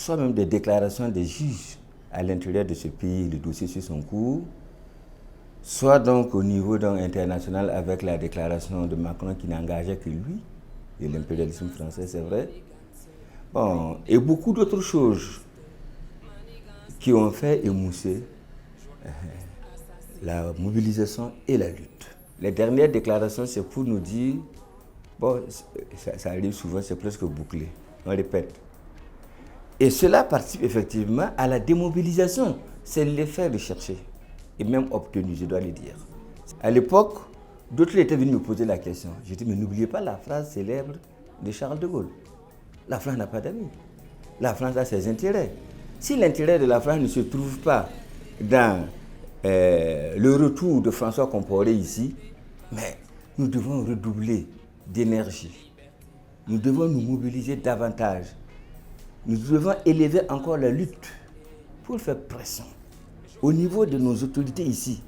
soit même des déclarations des juges à l'intérieur de ce pays, le dossier suit son cours, soit donc au niveau donc, international avec la déclaration de Macron qui n'engageait que lui, et l'impérialisme français, c'est vrai. Bon, et beaucoup d'autres choses qui ont fait émousser la mobilisation et la lutte. Les dernières déclarations, c'est pour nous dire, bon, ça arrive souvent, c'est presque bouclé, on répète. Et cela participe effectivement à la démobilisation. C'est l'effet recherché et même obtenu, je dois le dire. À l'époque, d'autres étaient venus me poser la question. J'ai dit, mais n'oubliez pas la phrase célèbre de Charles de Gaulle. La France n'a pas d'amis. La France a ses intérêts. Si l'intérêt de la France ne se trouve pas dans le retour de François Compaoré ici, mais nous devons redoubler d'énergie. Nous devons nous mobiliser davantage. Nous devons élever encore la lutte pour faire pression. Au niveau de nos autorités ici,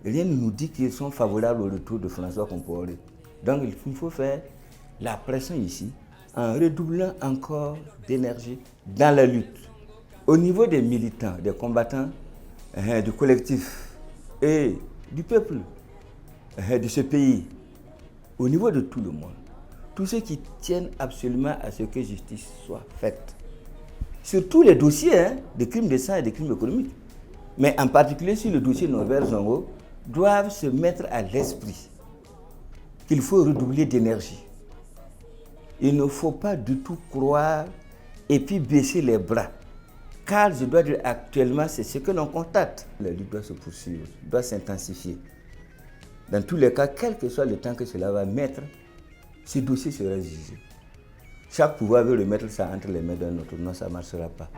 rien ne nous dit qu'ils sont favorables au retour de François Compaoré. Donc il faut faire la pression ici en redoublant encore d'énergie dans la lutte. Au niveau des militants, des combattants, du collectif et du peuple de ce pays, au niveau de tout le monde, tous ceux qui tiennent absolument à ce que justice soit faite. Sur tous les dossiers de crimes de sang et de crimes économiques, mais en particulier sur le dossier Norbert-Zongo, doivent se mettre à l'esprit qu'il faut redoubler d'énergie. Il ne faut pas du tout croire et puis baisser les bras. Car je dois dire actuellement, c'est ce que l'on constate. La lutte doit se poursuivre, doit s'intensifier. Dans tous les cas, quel que soit le temps que cela va mettre, ce dossier sera jugé. Chaque pouvoir veut remettre ça entre les mains d'un autre, non, ça ne marchera pas.